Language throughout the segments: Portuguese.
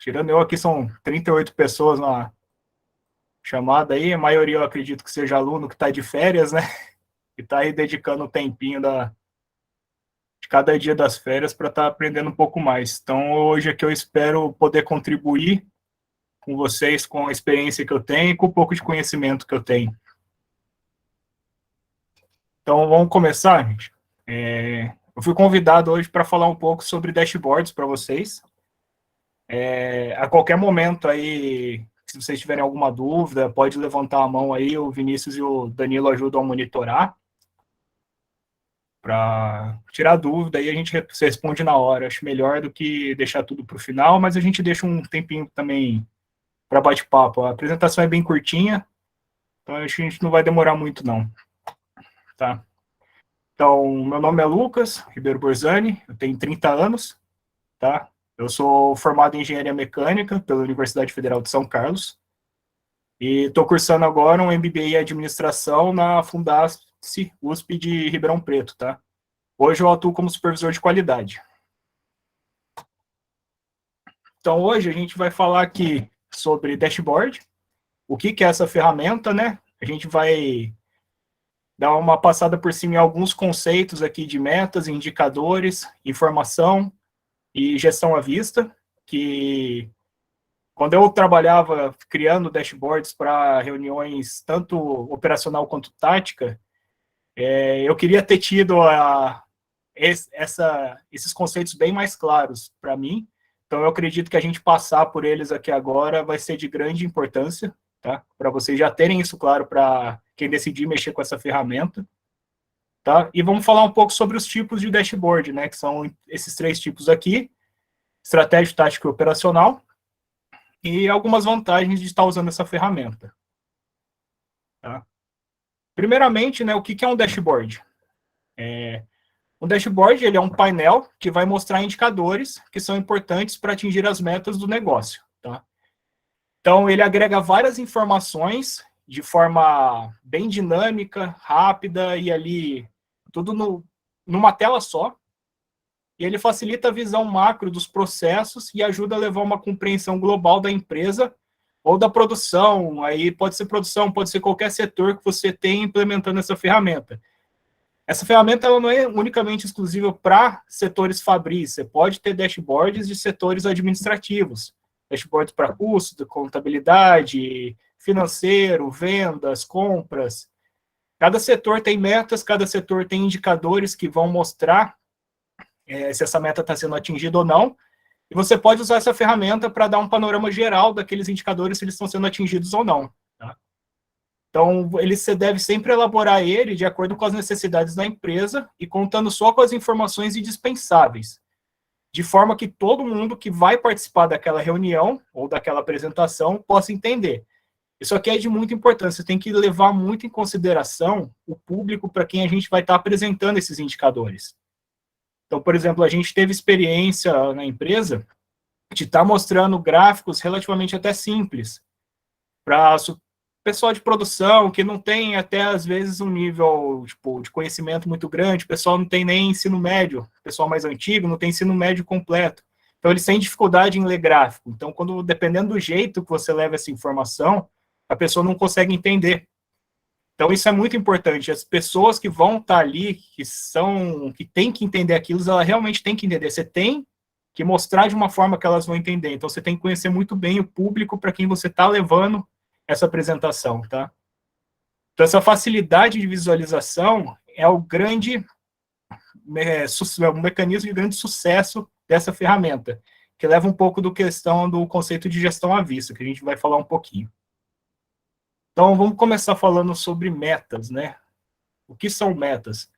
Tirando eu aqui, são 38 pessoas na chamada aí, a maioria eu acredito que seja aluno que está de férias, né? E está aí dedicando um tempinho de cada dia das férias para estar aprendendo um pouco mais. Então, hoje aqui eu espero poder contribuir com vocês, com a experiência que eu tenho e com o pouco de conhecimento que eu tenho. Então, vamos começar, gente. Eu fui convidado hoje para falar um pouco sobre dashboards para vocês. A qualquer momento aí, se vocês tiverem alguma dúvida, pode levantar a mão aí, o Vinícius e o Danilo ajudam a monitorar para tirar dúvida e a gente responde na hora. Acho melhor do que deixar tudo para o final, mas a gente deixa um tempinho também para bate-papo. A apresentação é bem curtinha, então acho que a gente não vai demorar muito, não. Tá? Então, meu nome é Lucas Ribeiro Borzani, eu tenho 30 anos, tá? Eu sou formado em Engenharia Mecânica pela Universidade Federal de São Carlos e estou cursando agora um MBA em Administração na Fundasp USP de Ribeirão Preto, tá? Hoje eu atuo como supervisor de qualidade. Então, hoje a gente vai falar aqui sobre dashboard, o que é essa ferramenta, né? A gente vai dar uma passada por cima em alguns conceitos aqui de metas, indicadores, informação e gestão à vista, que quando eu trabalhava criando dashboards para reuniões tanto operacional quanto tática, eu queria ter tido esses conceitos bem mais claros para mim. Então, eu acredito que a gente passar por eles aqui agora vai ser de grande importância, tá? Para vocês já terem isso claro para quem decidir mexer com essa ferramenta. Tá? E vamos falar um pouco sobre os tipos de dashboard, né? Que são esses 3 tipos aqui: estratégia, tática e operacional, e algumas vantagens de estar usando essa ferramenta. Tá? Primeiramente, né, o que é um dashboard? Um dashboard ele é um painel que vai mostrar indicadores que são importantes para atingir as metas do negócio. Tá? Então, ele agrega várias informações de forma bem dinâmica, rápida e ali tudo numa tela só. E ele facilita a visão macro dos processos e ajuda a levar uma compreensão global da empresa ou da produção. Aí pode ser produção, pode ser qualquer setor que você tenha implementando essa ferramenta. Essa ferramenta ela não é unicamente exclusiva para setores fabris. Você pode ter dashboards de setores administrativos, dashboards para custo, contabilidade, financeiro, vendas, compras. Cada setor tem metas, cada setor tem indicadores que vão mostrar se essa meta está sendo atingida ou não. E você pode usar essa ferramenta para dar um panorama geral daqueles indicadores, se eles estão sendo atingidos ou não. Tá? Então, você deve sempre elaborar ele de acordo com as necessidades da empresa e contando só com as informações indispensáveis, de forma que todo mundo que vai participar daquela reunião ou daquela apresentação possa entender. Isso aqui é de muita importância, você tem que levar muito em consideração o público para quem a gente vai estar apresentando esses indicadores. Então, por exemplo, a gente teve experiência na empresa de estar mostrando gráficos relativamente até simples para pessoal de produção que não tem até, às vezes, um nível de conhecimento muito grande, o pessoal não tem nem ensino médio, o pessoal mais antigo não tem ensino médio completo. Então, eles têm dificuldade em ler gráfico. Então, dependendo do jeito que você leva essa informação, a pessoa não consegue entender. Então, isso é muito importante. As pessoas que vão estar ali, que têm que entender aquilo, elas realmente têm que entender. Você tem que mostrar de uma forma que elas vão entender. Então, você tem que conhecer muito bem o público para quem você está levando essa apresentação, tá? Então, essa facilidade de visualização é o mecanismo de grande sucesso dessa ferramenta, que leva um pouco do conceito de gestão à vista, que a gente vai falar um pouquinho. Então, vamos começar falando sobre metas, né? O que são metas?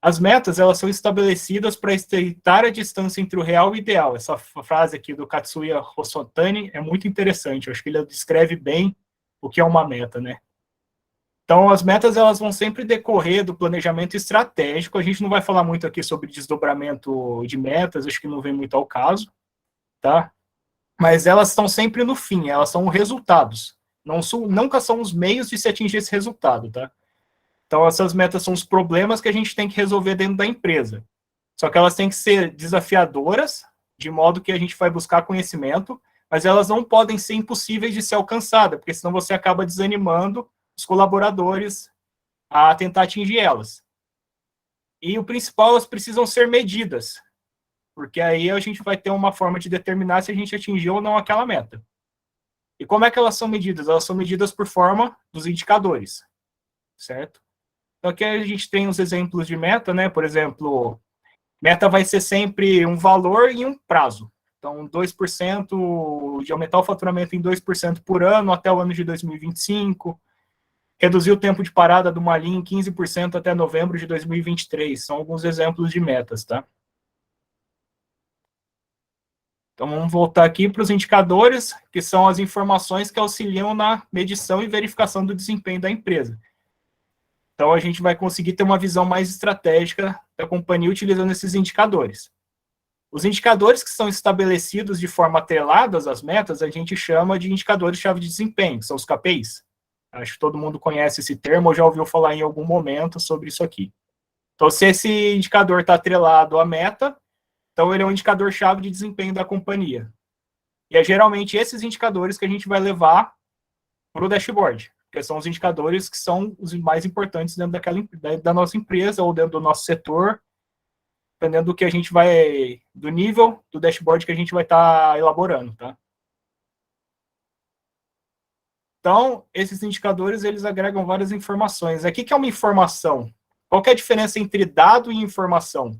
As metas, elas são estabelecidas para estreitar a distância entre o real e o ideal. Essa frase aqui do Katsuya Hosotani é muito interessante. Eu acho que ele descreve bem o que é uma meta, né? Então, as metas, elas vão sempre decorrer do planejamento estratégico. A gente não vai falar muito aqui sobre desdobramento de metas, acho que não vem muito ao caso, tá? Mas elas estão sempre no fim, elas são resultados. Nunca são os meios de se atingir esse resultado, tá? Então, essas metas são os problemas que a gente tem que resolver dentro da empresa. Só que elas têm que ser desafiadoras, de modo que a gente vai buscar conhecimento, mas elas não podem ser impossíveis de ser alcançadas, porque senão você acaba desanimando os colaboradores a tentar atingir elas. E o principal, elas precisam ser medidas, porque aí a gente vai ter uma forma de determinar se a gente atingiu ou não aquela meta. E como é que elas são medidas? Elas são medidas por forma dos indicadores, certo? Então aqui a gente tem os exemplos de meta, né? Por exemplo, meta vai ser sempre um valor e um prazo. Então, 2% de aumentar o faturamento em 2% por ano até o ano de 2025, reduzir o tempo de parada de uma linha em 15% até novembro de 2023. São alguns exemplos de metas, tá? Então, vamos voltar aqui para os indicadores, que são as informações que auxiliam na medição e verificação do desempenho da empresa. Então, a gente vai conseguir ter uma visão mais estratégica da companhia utilizando esses indicadores. Os indicadores que são estabelecidos de forma atrelada às metas, a gente chama de indicadores-chave de desempenho, que são os KPIs. Acho que todo mundo conhece esse termo ou já ouviu falar em algum momento sobre isso aqui. Então, se esse indicador está atrelado à meta, então ele é um indicador-chave de desempenho da companhia. E é geralmente esses indicadores que a gente vai levar para o dashboard, porque são os indicadores que são os mais importantes dentro da nossa empresa ou dentro do nosso setor, dependendo do que a gente vai, do nível do dashboard que a gente vai estar elaborando, tá? Então, esses indicadores, eles agregam várias informações. Aqui que é uma informação. Qual que é a diferença entre dado e informação?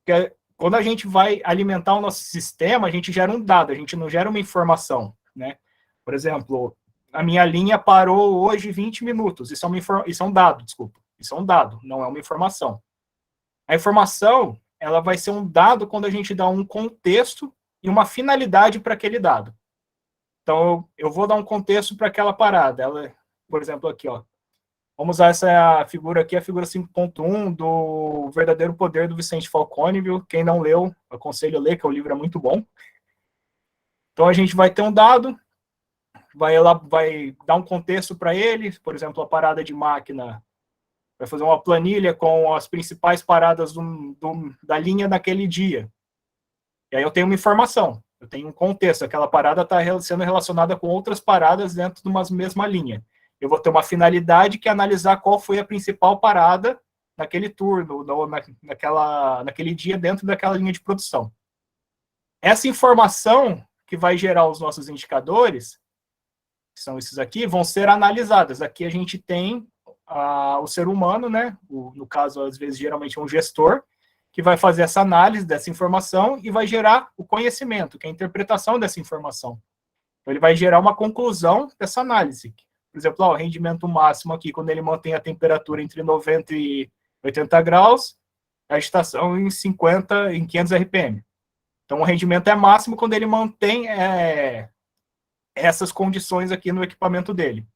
Porque quando a gente vai alimentar o nosso sistema, a gente gera um dado, a gente não gera uma informação, né? Por exemplo, a minha linha parou hoje 20 minutos. Isso é um dado, desculpa. Isso é um dado, não é uma informação. A informação, ela vai ser um dado quando a gente dá um contexto e uma finalidade para aquele dado. Então, eu vou dar um contexto para aquela parada. Ela, por exemplo, aqui, ó. Vamos usar essa figura aqui, a figura 5.1 do Verdadeiro Poder do Vicente Falcone, viu? Quem não leu, aconselho a ler, que o livro é muito bom. Então, a gente vai ter um dado, vai dar um contexto para ele, por exemplo, a parada de máquina, vai fazer uma planilha com as principais paradas da linha naquele dia. E aí eu tenho uma informação, eu tenho um contexto, aquela parada está sendo relacionada com outras paradas dentro de uma mesma linha. Eu vou ter uma finalidade que é analisar qual foi a principal parada naquele turno, naquele dia dentro daquela linha de produção. Essa informação que vai gerar os nossos indicadores, que são esses aqui, vão ser analisadas. Aqui a gente tem o ser humano, né? No caso, às vezes, geralmente é um gestor, que vai fazer essa análise dessa informação e vai gerar o conhecimento, que é a interpretação dessa informação. Então, ele vai gerar uma conclusão dessa análise. Por exemplo, o rendimento máximo aqui, quando ele mantém a temperatura entre 90 e 80 graus, a estação em 500 RPM. Então, o rendimento é máximo quando ele mantém essas condições aqui no equipamento dele.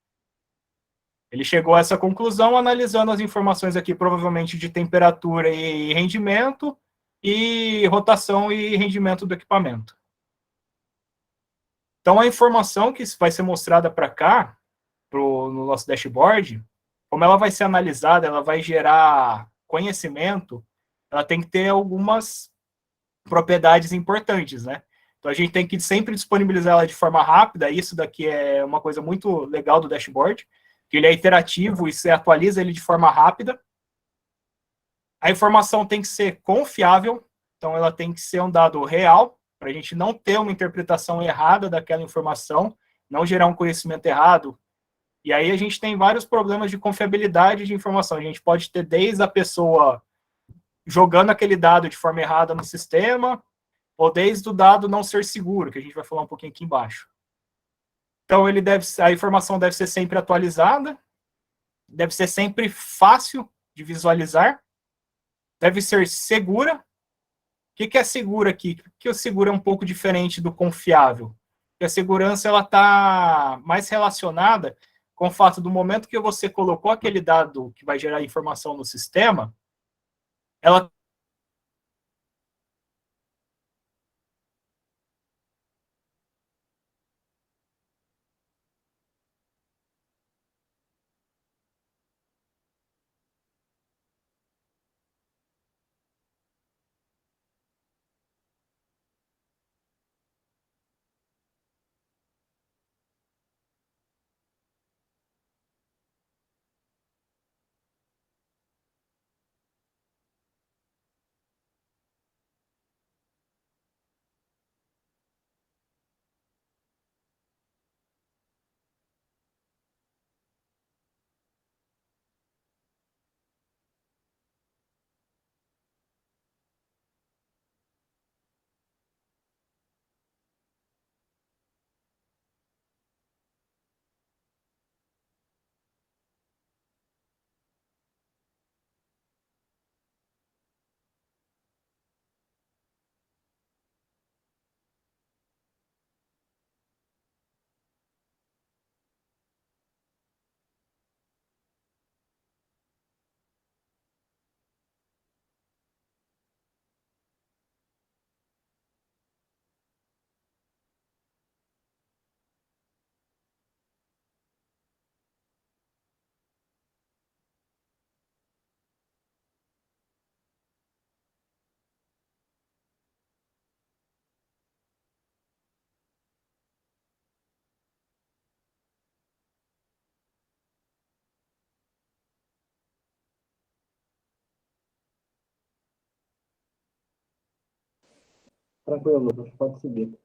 Ele chegou a essa conclusão analisando as informações aqui, provavelmente de temperatura e rendimento, e rotação e rendimento do equipamento. Então, a informação que vai ser mostrada para cá, no nosso dashboard, como ela vai ser analisada, ela vai gerar conhecimento, ela tem que ter algumas propriedades importantes, né? Então, a gente tem que sempre disponibilizar ela de forma rápida. Isso daqui é uma coisa muito legal do dashboard, que ele é interativo e você atualiza ele de forma rápida. A informação tem que ser confiável, então ela tem que ser um dado real, para a gente não ter uma interpretação errada daquela informação, não gerar um conhecimento errado. E aí a gente tem vários problemas de confiabilidade de informação. A gente pode ter desde a pessoa jogando aquele dado de forma errada no sistema, ou desde o dado não ser seguro, que a gente vai falar um pouquinho aqui embaixo. Então, a informação deve ser sempre atualizada, deve ser sempre fácil de visualizar, deve ser segura. O que é segura aqui? Porque o seguro é um pouco diferente do confiável. Porque a segurança ela está mais relacionada com o fato do momento que você colocou aquele dado que vai gerar informação no sistema, ela Tranquilo, Lucas, pode seguir.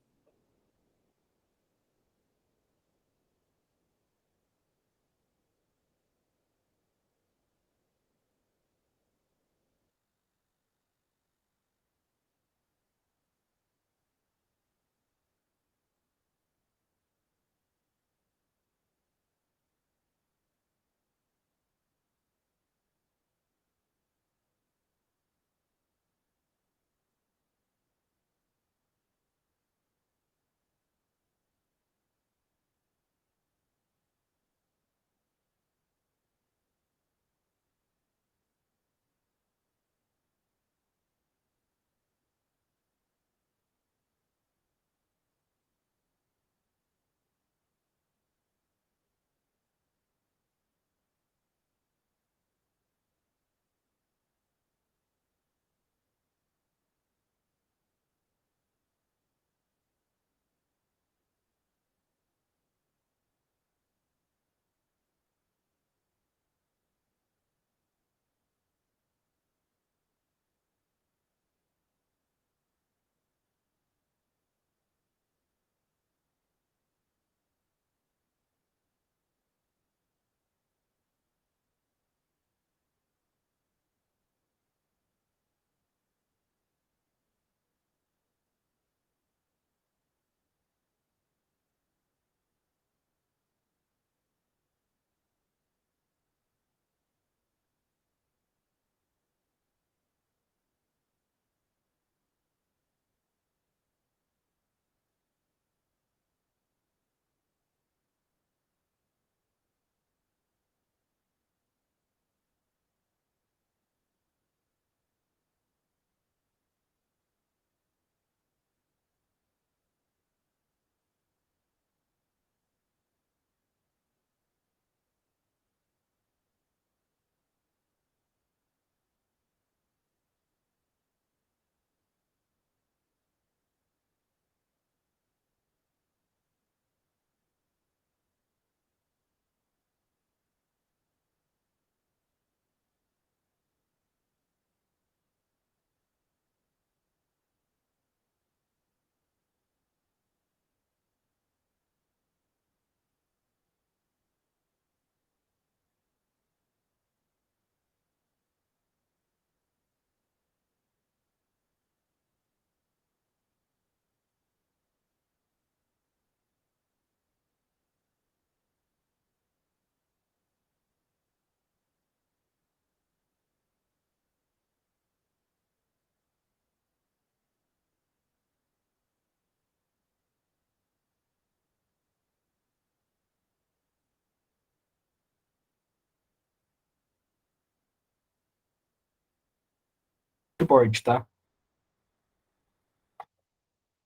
Dashboard, tá?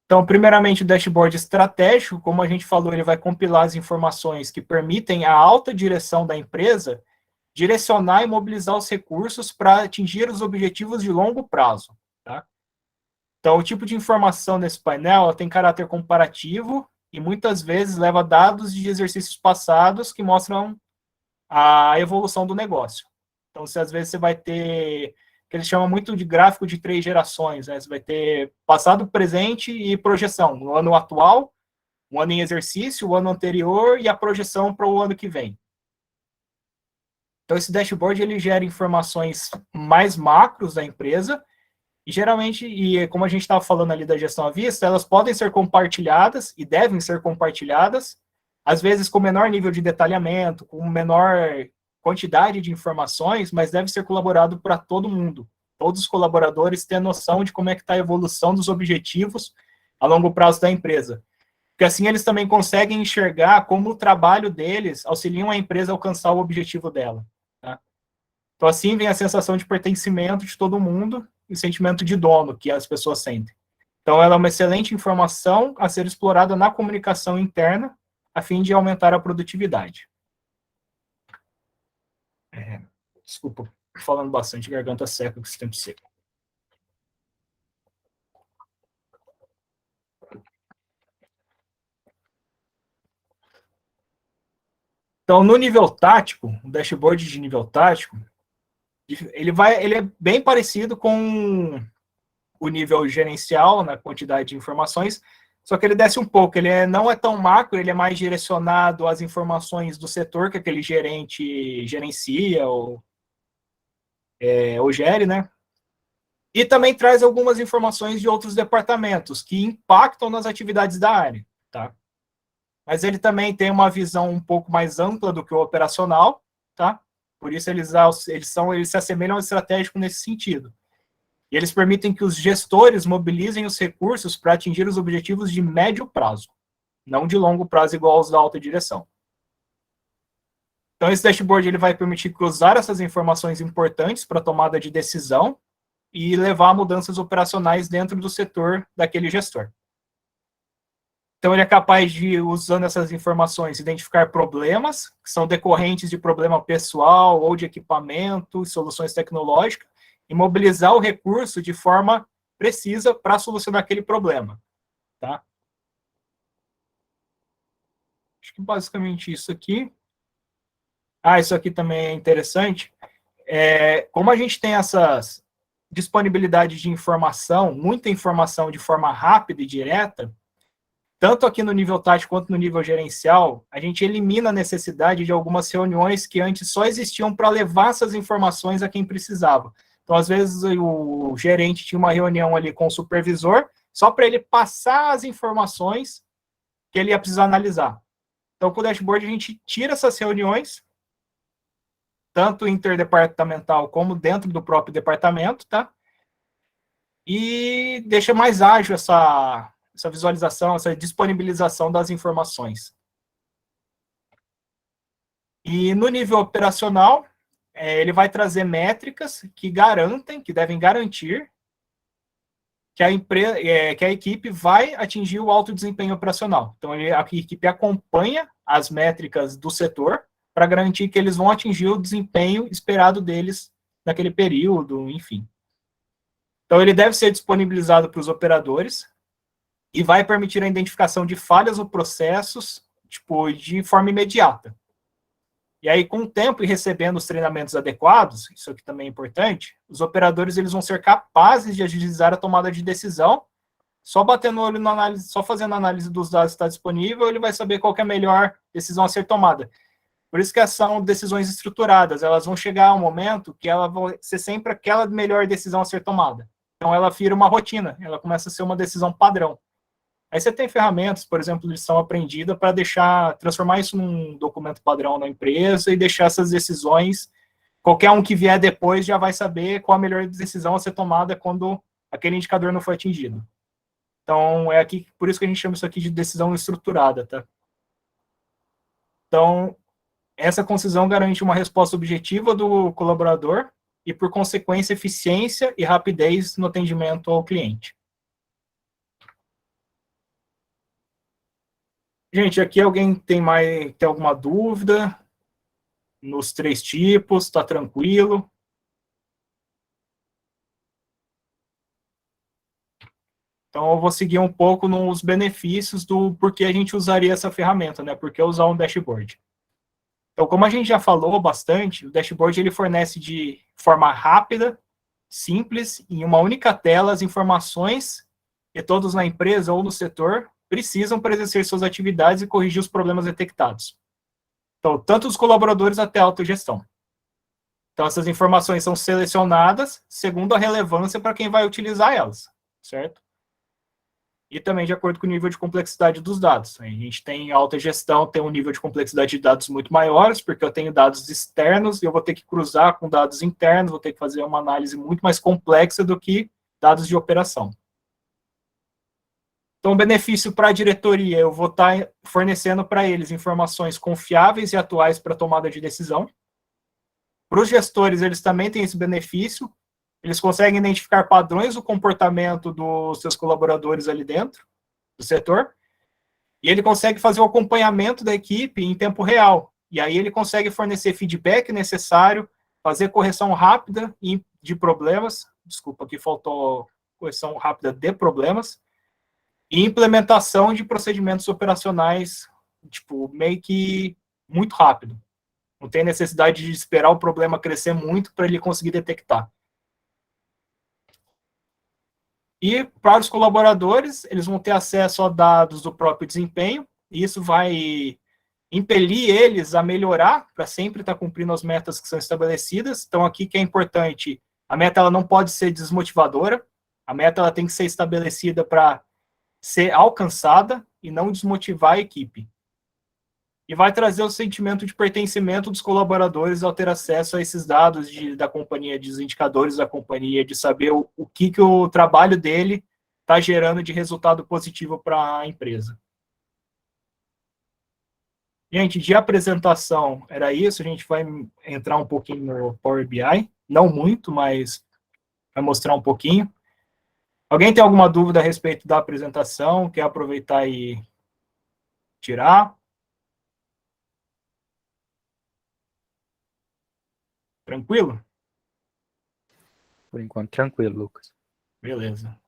Então, primeiramente, o dashboard estratégico, como a gente falou, ele vai compilar as informações que permitem a alta direção da empresa direcionar e mobilizar os recursos para atingir os objetivos de longo prazo, tá? Então, o tipo de informação nesse painel tem caráter comparativo e muitas vezes leva dados de exercícios passados que mostram a evolução do negócio. Então, se às vezes você vai ter, que eles chamam muito de gráfico de 3 gerações, né? Você vai ter passado, presente e projeção. O ano atual, o ano em exercício, o ano anterior e a projeção para o ano que vem. Então, esse dashboard ele gera informações mais macros da empresa e geralmente, e como a gente estava falando ali da gestão à vista, elas podem ser compartilhadas e devem ser compartilhadas, às vezes com menor nível de detalhamento, com menor quantidade de informações, mas deve ser colaborado para todo mundo. Todos os colaboradores têm noção de como é que está a evolução dos objetivos a longo prazo da empresa. Porque assim eles também conseguem enxergar como o trabalho deles auxilia a empresa a alcançar o objetivo dela. Tá? Então, assim vem a sensação de pertencimento de todo mundo e o sentimento de dono que as pessoas sentem. Então, ela é uma excelente informação a ser explorada na comunicação interna, a fim de aumentar a produtividade. Desculpa, falando bastante, garganta seca com esse tempo seco. Então, no nível tático, o dashboard de nível tático, ele é bem parecido com o nível gerencial, na quantidade de informações, só que ele desce um pouco, ele não é tão macro, ele é mais direcionado às informações do setor que aquele gerente gerencia ou gere, né? E também traz algumas informações de outros departamentos que impactam nas atividades da área, tá? Mas ele também tem uma visão um pouco mais ampla do que o operacional, tá? Por isso eles se assemelham ao estratégico nesse sentido. E eles permitem que os gestores mobilizem os recursos para atingir os objetivos de médio prazo, não de longo prazo igual aos da alta direção. Então, esse dashboard ele vai permitir cruzar essas informações importantes para a tomada de decisão e levar a mudanças operacionais dentro do setor daquele gestor. Então, ele é capaz de, usando essas informações, identificar problemas que são decorrentes de problema pessoal ou de equipamento, soluções tecnológicas, e mobilizar o recurso de forma precisa para solucionar aquele problema. Tá? Acho que basicamente isso aqui. Isso aqui também é interessante. Como a gente tem essas disponibilidade de informação, muita informação de forma rápida e direta, tanto aqui no nível tático quanto no nível gerencial, a gente elimina a necessidade de algumas reuniões que antes só existiam para levar essas informações a quem precisava. Então, às vezes, o gerente tinha uma reunião ali com o supervisor, só para ele passar as informações que ele ia precisar analisar. Então, com o dashboard, a gente tira essas reuniões, tanto interdepartamental como dentro do próprio departamento, tá? E deixa mais ágil essa visualização, essa disponibilização das informações. E no nível operacional, ele vai trazer métricas que devem garantir que a equipe vai atingir o alto desempenho operacional. Então, a equipe acompanha as métricas do setor para garantir que eles vão atingir o desempenho esperado deles naquele período, enfim. Então, ele deve ser disponibilizado para os operadores e vai permitir a identificação de falhas ou processos, de forma imediata. E aí, com o tempo e recebendo os treinamentos adequados, isso aqui também é importante, os operadores eles vão ser capazes de agilizar a tomada de decisão, só batendo o olho na análise, só fazendo a análise dos dados que está disponível, ele vai saber qual é a melhor decisão a ser tomada. Por isso que são decisões estruturadas, elas vão chegar a um momento que ela vai ser sempre aquela melhor decisão a ser tomada. Então, ela vira uma rotina, ela começa a ser uma decisão padrão. Aí você tem ferramentas, por exemplo, lição aprendida, para transformar isso num documento padrão na empresa e deixar essas decisões, qualquer um que vier depois já vai saber qual a melhor decisão a ser tomada quando aquele indicador não foi atingido. Então, por isso que a gente chama isso aqui de decisão estruturada, tá? Então, essa concisão garante uma resposta objetiva do colaborador e, por consequência, eficiência e rapidez no atendimento ao cliente. Gente, aqui alguém tem alguma dúvida nos 3 tipos? Está tranquilo? Então, eu vou seguir um pouco nos benefícios do porquê a gente usaria essa ferramenta, né? Por que usar um dashboard? Então, como a gente já falou bastante, o dashboard ele fornece de forma rápida, simples, em uma única tela, as informações que todos na empresa ou no setor precisam para exercer suas atividades e corrigir os problemas detectados. Então, tanto os colaboradores até a autogestão. Então, essas informações são selecionadas segundo a relevância para quem vai utilizar elas, certo? E também de acordo com o nível de complexidade dos dados. A gente tem alta gestão, tem um nível de complexidade de dados muito maiores, porque eu tenho dados externos e eu vou ter que cruzar com dados internos, vou ter que fazer uma análise muito mais complexa do que dados de operação. Então, benefício para a diretoria, eu vou estar fornecendo para eles informações confiáveis e atuais para a tomada de decisão. Para os gestores, eles também têm esse benefício, eles conseguem identificar padrões do comportamento dos seus colaboradores ali dentro do setor, e ele consegue fazer o acompanhamento da equipe em tempo real. E aí ele consegue fornecer feedback necessário, fazer correção rápida de problemas, desculpa, aqui faltou correção rápida de problemas, e implementação de procedimentos operacionais, meio que muito rápido. Não tem necessidade de esperar o problema crescer muito para ele conseguir detectar. E para os colaboradores, eles vão ter acesso a dados do próprio desempenho, e isso vai impelir eles a melhorar para sempre estar cumprindo as metas que são estabelecidas. Então, aqui que é importante, a meta ela não pode ser desmotivadora, a meta ela tem que ser estabelecida para ser alcançada e não desmotivar a equipe. E vai trazer o sentimento de pertencimento dos colaboradores ao ter acesso a esses dados da companhia, dos indicadores da companhia, de saber o que o trabalho dele está gerando de resultado positivo para a empresa. Gente, de apresentação era isso, a gente vai entrar um pouquinho no Power BI, não muito, mas vai mostrar um pouquinho. Alguém tem alguma dúvida a respeito da apresentação? Quer aproveitar e tirar? Tranquilo? Por enquanto, tranquilo, Lucas. Beleza.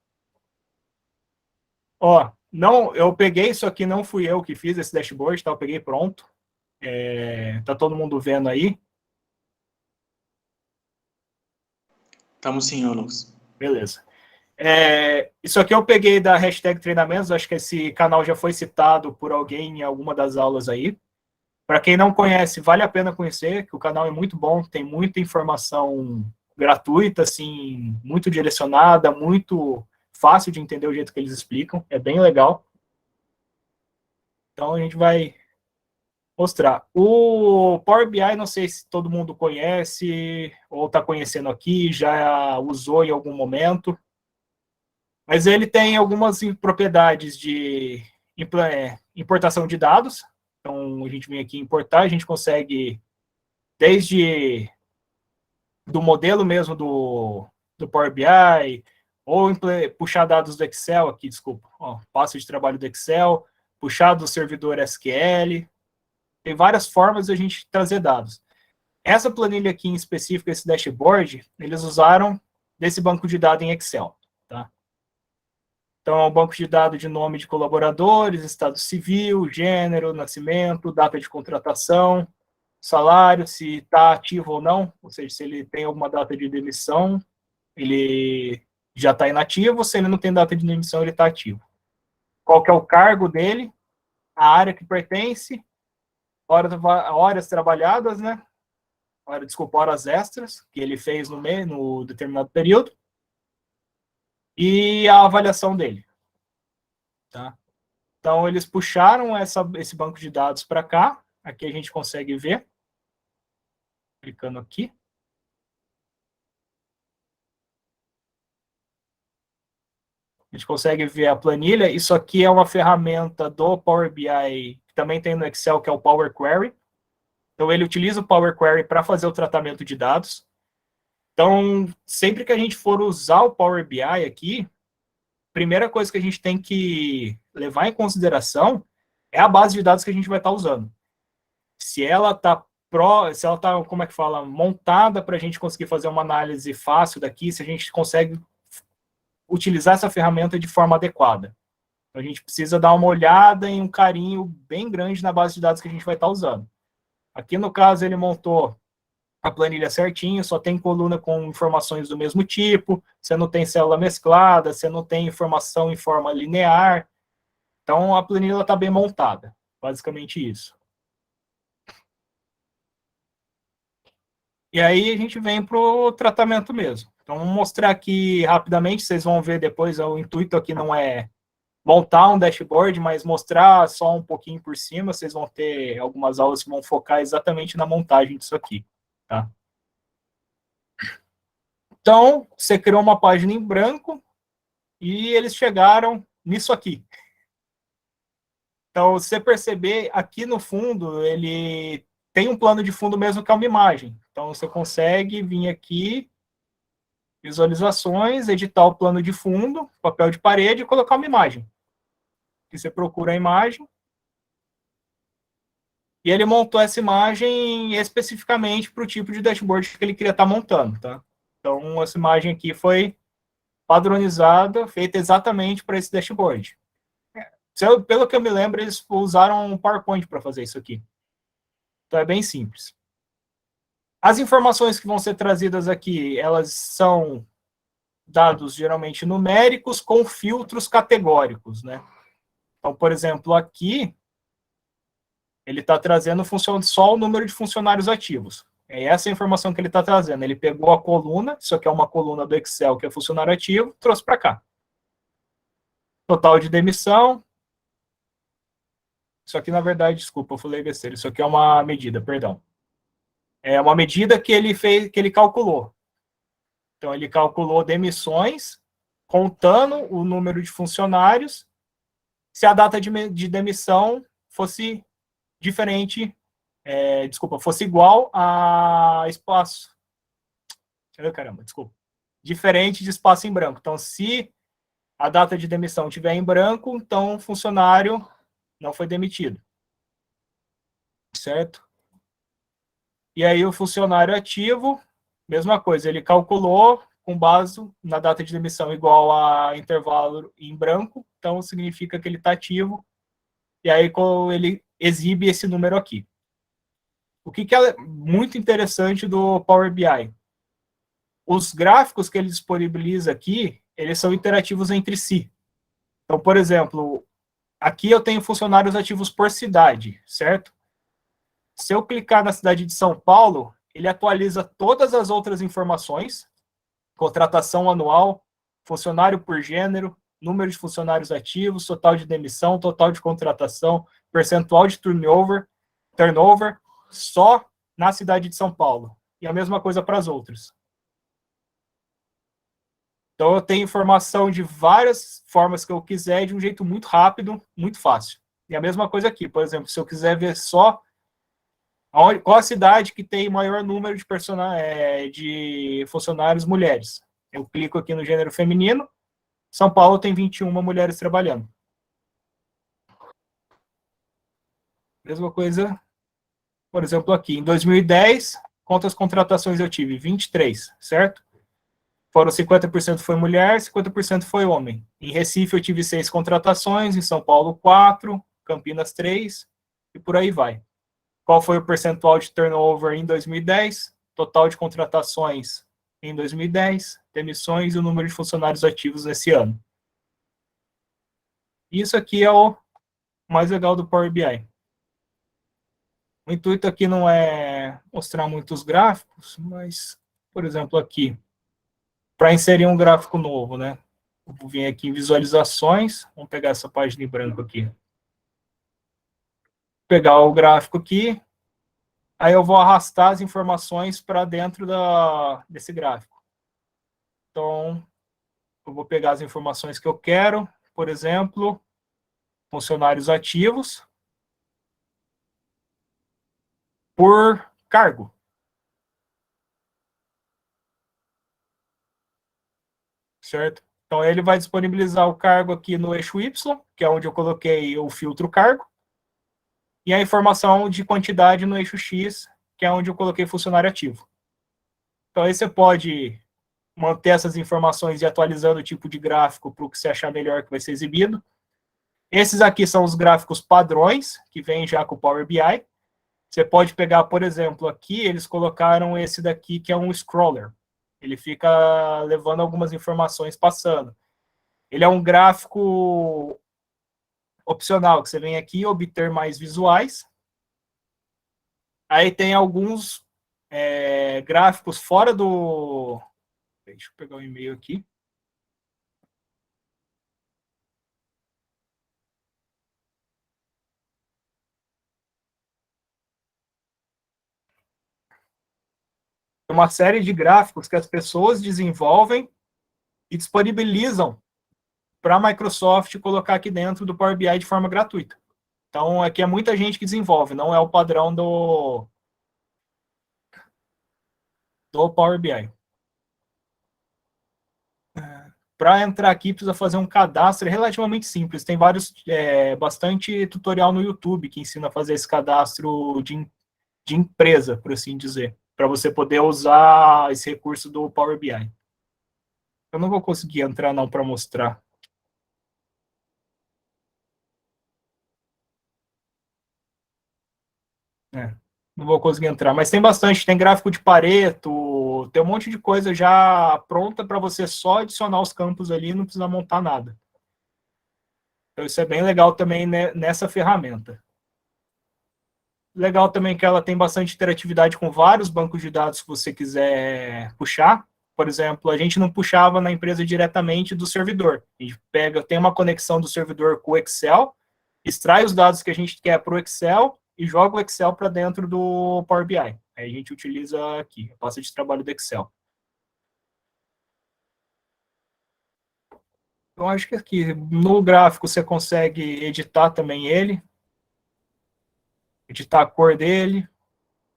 Ó, não, eu peguei isso aqui, não fui eu que fiz esse dashboard, tá? Eu peguei pronto. Tá todo mundo vendo aí? Estamos sim, Lucas. Beleza. Isso aqui eu peguei da hashtag treinamentos, acho que esse canal já foi citado por alguém em alguma das aulas aí. Para quem não conhece, vale a pena conhecer, que o canal é muito bom, tem muita informação gratuita, assim, muito direcionada, muito fácil de entender o jeito que eles explicam, é bem legal. Então a gente vai mostrar. O Power BI, não sei se todo mundo conhece ou está conhecendo aqui, já usou em algum momento, mas ele tem algumas propriedades de importação de dados. Então, a gente vem aqui importar, a gente consegue, desde do modelo mesmo do Power BI, ou puxar dados do Excel aqui, desculpa, passo de trabalho do Excel, puxar do servidor SQL, tem várias formas de a gente trazer dados. Essa planilha aqui em específico, esse dashboard, eles usaram desse banco de dados em Excel, tá? Então, é um banco de dados de nome de colaboradores, estado civil, gênero, nascimento, data de contratação, salário, se está ativo ou não, ou seja, se ele tem alguma data de demissão, ele já está inativo, se ele não tem data de demissão, ele está ativo. Qual que é o cargo dele, a área que pertence, horas trabalhadas, né? Horas extras que ele fez no determinado período, e a avaliação dele. Tá? Então, eles puxaram esse banco de dados para cá, aqui a gente consegue ver, clicando aqui. A gente consegue ver a planilha. Isso aqui é uma ferramenta do Power BI, que também tem no Excel, que é o Power Query. Então, ele utiliza o Power Query para fazer o tratamento de dados. Então, sempre que a gente for usar o Power BI aqui, a primeira coisa que a gente tem que levar em consideração é a base de dados que a gente vai estar usando. Se ela está como é que fala, montada para a gente conseguir fazer uma análise fácil daqui, se a gente consegue utilizar essa ferramenta de forma adequada. Então, a gente precisa dar uma olhada em um carinho bem grande na base de dados que a gente vai estar usando. Aqui, no caso, ele montou a planilha certinho, só tem coluna com informações do mesmo tipo, você não tem célula mesclada, você não tem informação em forma linear. Então, a planilha está bem montada. Basicamente isso. E aí, a gente vem para o tratamento mesmo. Então, vou mostrar aqui rapidamente, vocês vão ver depois, o intuito aqui não é montar um dashboard, mas mostrar só um pouquinho por cima, vocês vão ter algumas aulas que vão focar exatamente na montagem disso aqui, tá? Então, você criou uma página em branco e eles chegaram nisso aqui. Então, você perceber, aqui no fundo, ele tem um plano de fundo mesmo que é uma imagem. Então, você consegue vir aqui, visualizações, editar o plano de fundo, papel de parede e colocar uma imagem. Aqui você procura a imagem. E ele montou essa imagem especificamente para o tipo de dashboard que ele queria estar montando, tá? Então, essa imagem aqui foi padronizada, feita exatamente para esse dashboard. Pelo que eu me lembro, eles usaram um PowerPoint para fazer isso aqui. Então, é bem simples. As informações que vão ser trazidas aqui, elas são dados geralmente numéricos com filtros categóricos, né? Então, por exemplo, aqui ele está trazendo só o número de funcionários ativos. É essa a informação que ele está trazendo. Ele pegou a coluna, isso aqui é uma coluna do Excel que é funcionário ativo, trouxe para cá. Total de demissão. Isso aqui, na verdade, desculpa, eu falei besteira. Isso aqui é uma medida, perdão. É uma medida que ele fez, que ele calculou. Então, ele calculou demissões, contando o número de funcionários, se a data de demissão fosse diferente, fosse igual a espaço. Caramba, desculpa. Diferente de espaço em branco. Então, se a data de demissão estiver em branco, então o funcionário não foi demitido. Certo? E aí o funcionário ativo, mesma coisa, ele calculou com base na data de demissão igual a intervalo em branco, então significa que ele está ativo, e aí ele exibe esse número aqui. O que é muito interessante do Power BI? Os gráficos que ele disponibiliza aqui, eles são interativos entre si. Então, por exemplo, aqui eu tenho funcionários ativos por cidade, certo? Se eu clicar na cidade de São Paulo, ele atualiza todas as outras informações, contratação anual, funcionário por gênero, número de funcionários ativos, total de demissão, total de contratação, percentual de turnover, só na cidade de São Paulo. E a mesma coisa para as outras. Então, eu tenho informação de várias formas que eu quiser, de um jeito muito rápido, muito fácil. E a mesma coisa aqui, por exemplo, se eu quiser ver só qual a cidade que tem maior número de funcionários mulheres, eu clico aqui no gênero feminino, São Paulo tem 21 mulheres trabalhando. Mesma coisa, por exemplo, aqui, em 2010, quantas contratações eu tive? 23, certo? Foram 50% foi mulher, 50% foi homem. Em Recife eu tive 6 contratações, em São Paulo 4, Campinas 3, e por aí vai. Qual foi o percentual de turnover em 2010? Total de contratações em 2010, demissões e o número de funcionários ativos nesse ano. Isso aqui é o mais legal do Power BI. O intuito aqui não é mostrar muitos gráficos, mas, por exemplo, aqui, para inserir um gráfico novo, né? Eu vou vir aqui em visualizações, vamos pegar essa página em branco aqui. Pegar o gráfico aqui, aí eu vou arrastar as informações para dentro desse gráfico. Então, eu vou pegar as informações que eu quero, por exemplo, funcionários ativos por cargo. Certo? Então, ele vai disponibilizar o cargo aqui no eixo Y, que é onde eu coloquei o filtro cargo, e a informação de quantidade no eixo X, que é onde eu coloquei funcionário ativo. Então, aí você pode manter essas informações e atualizando o tipo de gráfico para o que você achar melhor que vai ser exibido. Esses aqui são os gráficos padrões, que vêm já com o Power BI. Você pode pegar, por exemplo, aqui, eles colocaram esse daqui, que é um scroller. Ele fica levando algumas informações passando. Ele é um gráfico opcional, que você vem aqui obter mais visuais. Aí tem alguns gráficos fora do... Deixa eu pegar o e-mail aqui. Uma série de gráficos que as pessoas desenvolvem e disponibilizam para a Microsoft colocar aqui dentro do Power BI de forma gratuita. Então, aqui é muita gente que desenvolve, não é o padrão do Power BI. Para entrar aqui, precisa fazer um cadastro relativamente simples. Tem bastante tutorial no YouTube que ensina a fazer esse cadastro de empresa, por assim dizer, para você poder usar esse recurso do Power BI. Eu não vou conseguir entrar não para mostrar. Não vou conseguir entrar, mas tem bastante, tem gráfico de Pareto, tem um monte de coisa já pronta para você só adicionar os campos ali e não precisa montar nada. Então, isso é bem legal também, né, nessa ferramenta. Legal também que ela tem bastante interatividade com vários bancos de dados que você quiser puxar. Por exemplo, a gente não puxava na empresa diretamente do servidor. A gente tem uma conexão do servidor com o Excel, extrai os dados que a gente quer para o Excel e joga o Excel para dentro do Power BI. Aí a gente utiliza aqui, a pasta de trabalho do Excel. Então, acho que aqui no gráfico você consegue editar também ele, editar a cor dele,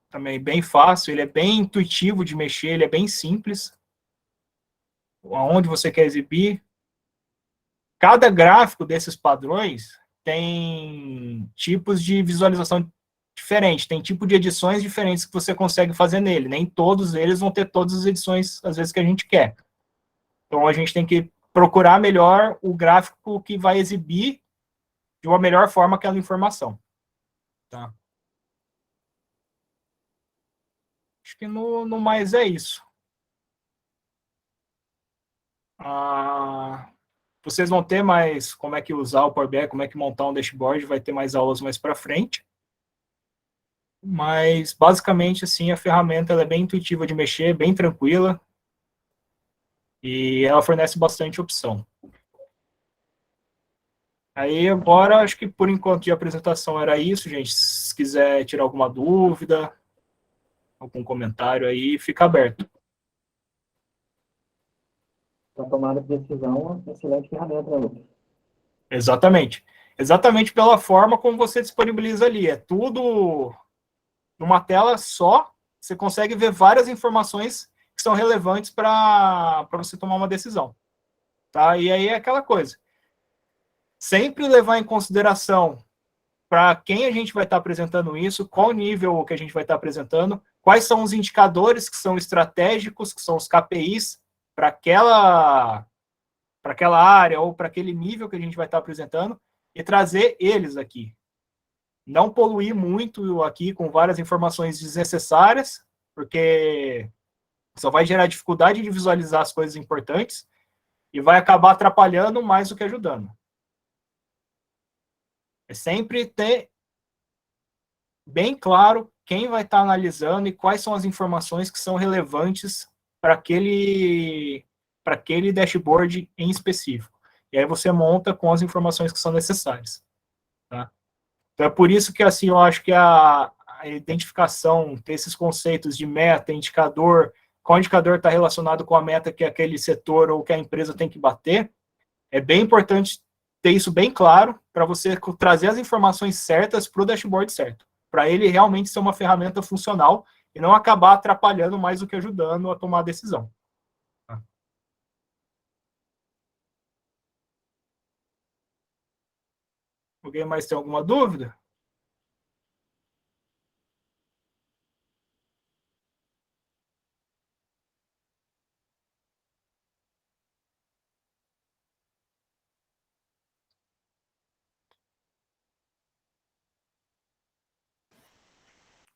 também bem fácil, ele é bem intuitivo de mexer, ele é bem simples. Aonde você quer exibir. Cada gráfico desses padrões tem tipos de visualização diferentes, tem tipo de edições diferentes que você consegue fazer nele. Nem todos eles vão ter todas as edições, às vezes, que a gente quer. Então, a gente tem que procurar melhor o gráfico que vai exibir de uma melhor forma aquela informação. Tá? Acho que no mais é isso. Vocês vão ter mais como é que usar o Power BI, como é que montar um dashboard, vai ter mais aulas mais para frente. Mas, basicamente, assim, a ferramenta ela é bem intuitiva de mexer, bem tranquila, e ela fornece bastante opção. Aí, agora, acho que por enquanto de apresentação era isso, gente. Se quiser tirar alguma dúvida, algum comentário aí, fica aberto. Para tomada de decisão, excelente ferramenta, né, Lucas? Exatamente. Exatamente pela forma como você disponibiliza ali. É tudo numa tela só, você consegue ver várias informações que são relevantes para você tomar uma decisão. Tá? E aí é aquela coisa. Sempre levar em consideração para quem a gente vai estar apresentando isso, qual nível que a gente vai estar apresentando, quais são os indicadores que são estratégicos, que são os KPIs para aquela área ou para aquele nível que a gente vai estar apresentando e trazer eles aqui. Não poluir muito aqui com várias informações desnecessárias, porque só vai gerar dificuldade de visualizar as coisas importantes e vai acabar atrapalhando mais do que ajudando. É sempre ter bem claro quem vai estar analisando e quais são as informações que são relevantes para aquele dashboard em específico. E aí você monta com as informações que são necessárias. Tá? Então é por isso que assim, eu acho que a identificação desses conceitos de meta, indicador, qual indicador está relacionado com a meta que aquele setor ou que a empresa tem que bater, é bem importante ter isso bem claro para você trazer as informações certas para o dashboard certo, para ele realmente ser uma ferramenta funcional e não acabar atrapalhando mais do que ajudando a tomar a decisão. Alguém mais tem alguma dúvida?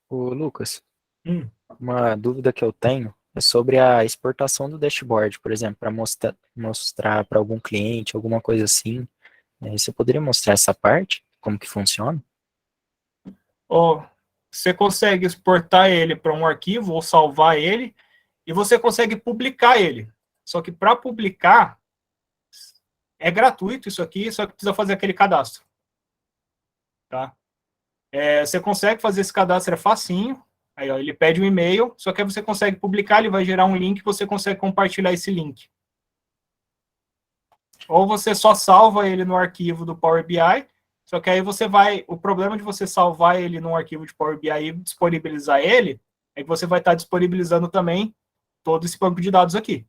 Ô, Lucas, Hum. uma dúvida que eu tenho é sobre a exportação do dashboard, por exemplo, para mostrar para algum cliente, alguma coisa assim. Você poderia mostrar essa parte? Como que funciona? Você consegue exportar ele para um arquivo ou salvar ele e você consegue publicar ele. Só que para publicar é gratuito isso aqui, só que precisa fazer aquele cadastro. Tá? Você consegue fazer esse cadastro, é facinho. Aí, ó, ele pede um e-mail, só que aí você consegue publicar, ele vai gerar um link, você consegue compartilhar esse link. Ou você só salva ele no arquivo do Power BI, só que aí você vai... O problema de você salvar ele num arquivo de Power BI e disponibilizar ele, é que você vai estar disponibilizando também todo esse banco de dados aqui.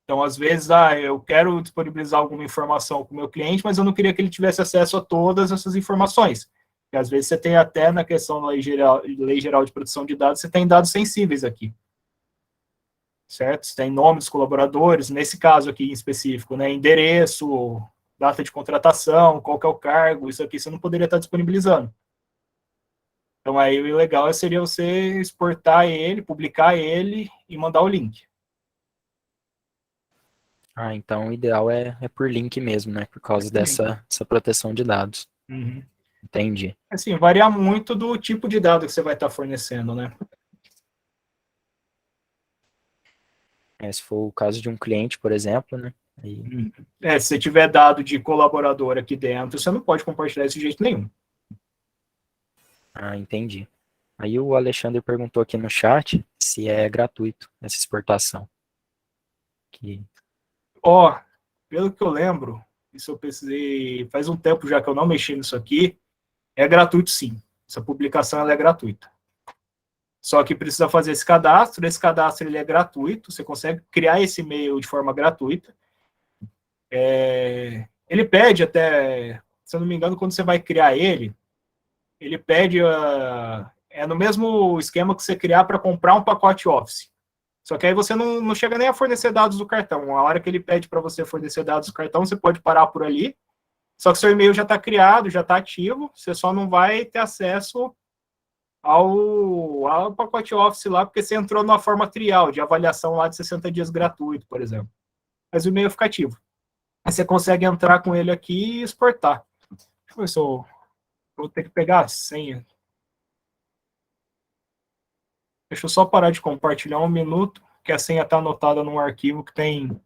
Então, às vezes, eu quero disponibilizar alguma informação para o meu cliente, mas eu não queria que ele tivesse acesso a todas essas informações. Porque, às vezes, você tem até na questão da Lei Geral de Proteção de Dados, você tem dados sensíveis aqui. Certo? Você tem nome dos colaboradores, nesse caso aqui em específico, né? Endereço, data de contratação, qual que é o cargo, isso aqui você não poderia estar disponibilizando. Então, aí o legal seria você exportar ele, publicar ele e mandar o link. Ah, então o ideal é por link mesmo, né? Por causa por link. dessa proteção de dados. Uhum. Entendi. Assim, varia muito do tipo de dado que você vai estar fornecendo, né? Se for o caso de um cliente, por exemplo, né? Aí, Se você tiver dado de colaborador aqui dentro, você não pode compartilhar desse jeito nenhum. entendi. Aí o Alexandre perguntou aqui no chat se é gratuito essa exportação. Que... Pelo que eu lembro, isso eu pesquisei faz um tempo já que eu não mexi nisso aqui, é gratuito sim. Essa publicação ela é gratuita. Só que precisa fazer esse cadastro ele é gratuito, você consegue criar esse e-mail de forma gratuita. Ele pede até, se eu não me engano, quando você vai criar ele pede, é no mesmo esquema que você criar para comprar um pacote Office. Só que aí você não chega nem a fornecer dados do cartão. A hora que ele pede para você fornecer dados do cartão, você pode parar por ali. Só que seu e-mail já está criado, já está ativo, você só não vai ter acesso ao pacote Office lá, porque você entrou numa forma trial de avaliação lá de 60 dias gratuito, por exemplo. Mas o e-mail fica ativo. Aí você consegue entrar com ele aqui e exportar. Deixa eu ver se eu vou ter que pegar a senha. Deixa eu só parar de compartilhar um minuto, que a senha está anotada num arquivo que tem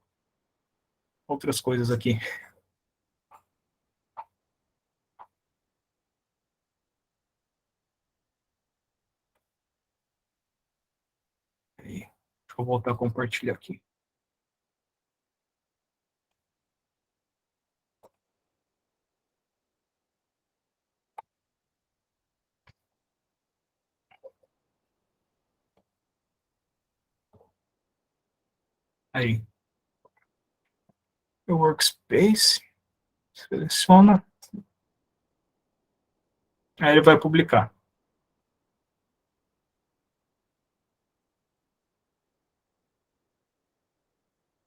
outras coisas aqui. Aí, deixa eu voltar a compartilhar aqui. Aí. O Workspace. Seleciona. Aí ele vai publicar.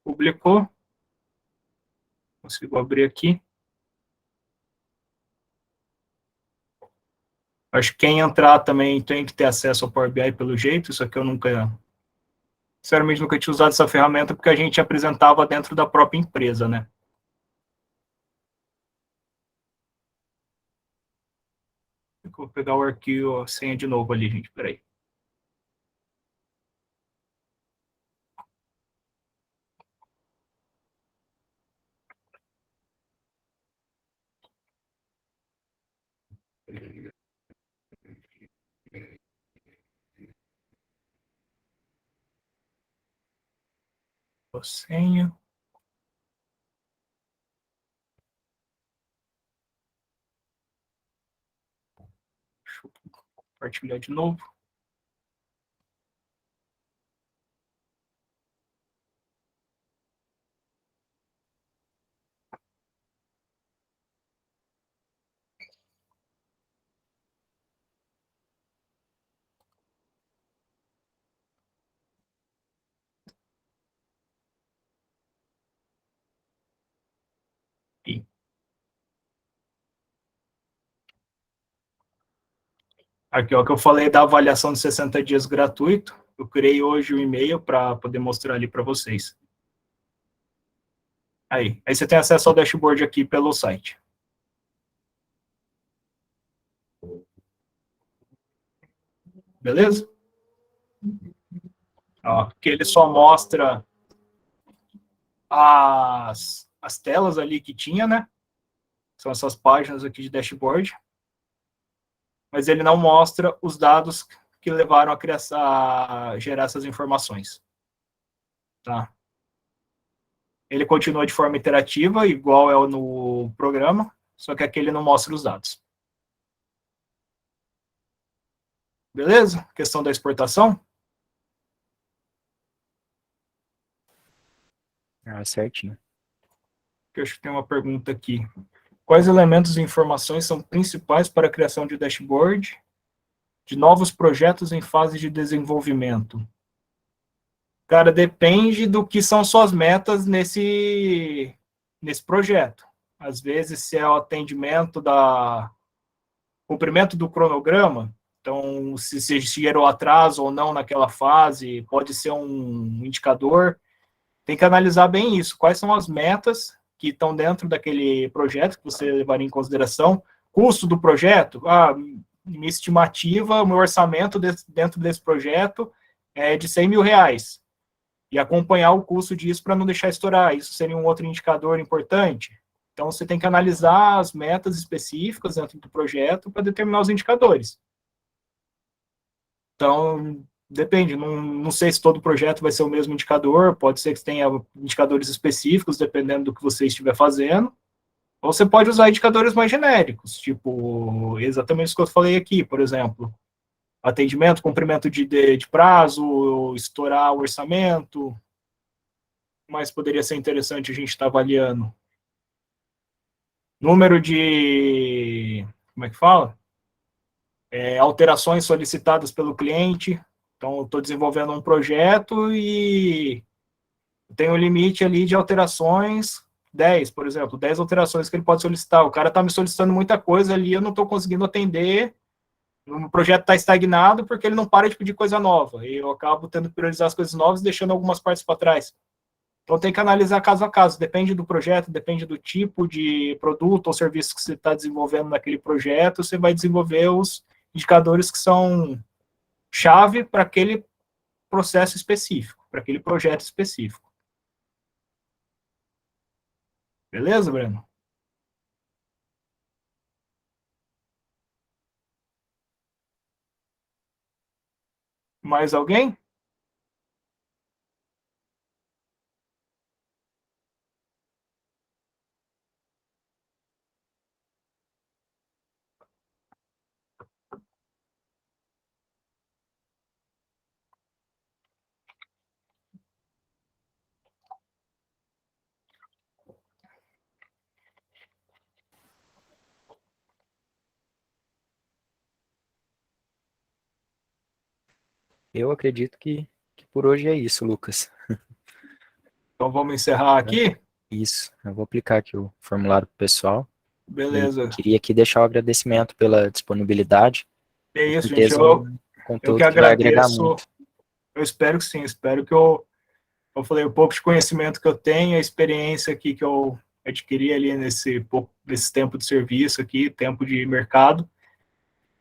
Publicou. Consigo abrir aqui. Acho que quem entrar também tem que ter acesso ao Power BI pelo jeito. Isso aqui eu sinceramente, nunca tinha usado essa ferramenta porque a gente apresentava dentro da própria empresa, né? Eu vou pegar o arquivo, a senha de novo ali, gente. Peraí. A senha. Deixa eu compartilhar de novo. Aqui. Aqui, ó, que eu falei da avaliação de 60 dias gratuito. Eu criei hoje o e-mail para poder mostrar ali para vocês. Aí você tem acesso ao dashboard aqui pelo site. Beleza? Ó, que ele só mostra as telas ali que tinha, né? São essas páginas aqui de dashboard. Mas ele não mostra os dados que levaram a gerar essas informações. Tá? Ele continua de forma interativa, igual é no programa, só que aqui ele não mostra os dados. Beleza? Questão da exportação? Certinho. Eu acho que tem uma pergunta aqui. Quais elementos e informações são principais para a criação de dashboard de novos projetos em fase de desenvolvimento? Cara, depende do que são suas metas nesse projeto. Às vezes, se é o atendimento cumprimento do cronograma, Então, se gerou atraso ou não naquela fase, pode ser um indicador. Tem que analisar bem isso. Quais são as metas que estão dentro daquele projeto que você levaria em consideração? Custo do projeto? Minha estimativa, o meu orçamento dentro desse projeto é de R$100.000. E acompanhar o custo disso para não deixar estourar. Isso seria um outro indicador importante. Então, você tem que analisar as metas específicas dentro do projeto para determinar os indicadores. Então, depende, não sei se todo projeto vai ser o mesmo indicador, pode ser que tenha indicadores específicos, dependendo do que você estiver fazendo, ou você pode usar indicadores mais genéricos, tipo, exatamente isso que eu falei aqui, por exemplo, atendimento, cumprimento de prazo, estourar o orçamento, mas poderia ser interessante a gente estar avaliando. Número de, como é que fala? Alterações solicitadas pelo cliente. Então, eu estou desenvolvendo um projeto e tem um limite ali de alterações, 10, por exemplo, 10 alterações que ele pode solicitar. O cara está me solicitando muita coisa ali, eu não estou conseguindo atender, o projeto está estagnado porque ele não para de pedir coisa nova. E eu acabo tendo que priorizar as coisas novas e deixando algumas partes para trás. Então, tem que analisar caso a caso. Depende do projeto, depende do tipo de produto ou serviço que você está desenvolvendo naquele projeto, você vai desenvolver os indicadores que são chave para aquele processo específico, para aquele projeto específico. Beleza, Breno? Mais alguém? Eu acredito que por hoje é isso, Lucas. Então vamos encerrar aqui? Isso, eu vou aplicar aqui o formulário pro pessoal. E Beleza. queria aqui deixar o agradecimento pela disponibilidade. É Com isso, gente. certeza um Eu que conteúdo que vai agregar agradeço. muito. Eu espero que sim. Espero que eu falei, o pouco de conhecimento que eu tenho, a experiência aqui que eu adquiri ali nesse tempo de serviço aqui, tempo de mercado,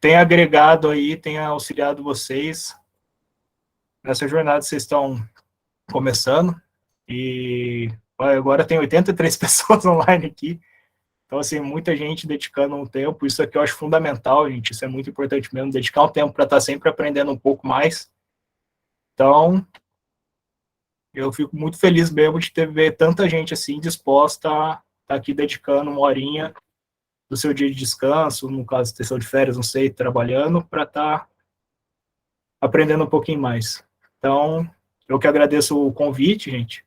tenha agregado aí, tenha auxiliado vocês nessa jornada que vocês estão começando. E agora tem 83 pessoas online aqui. Então, assim, muita gente dedicando um tempo. Isso aqui eu acho fundamental, gente. Isso é muito importante mesmo, dedicar um tempo para estar sempre aprendendo um pouco mais. Então, eu fico muito feliz mesmo de ver tanta gente assim disposta a estar aqui dedicando uma horinha do seu dia de descanso, no caso, sessão de férias, não sei, trabalhando, para estar aprendendo um pouquinho mais. Então, eu que agradeço o convite, gente.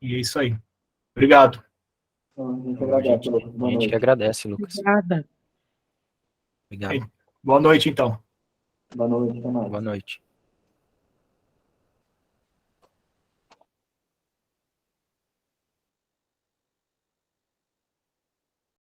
E é isso aí. Obrigado. Então, a gente agradece, Lucas. Boa A gente que noite. agradece, Lucas. Obrigada. Obrigado. Boa noite, então. Boa noite, até mais. Boa noite.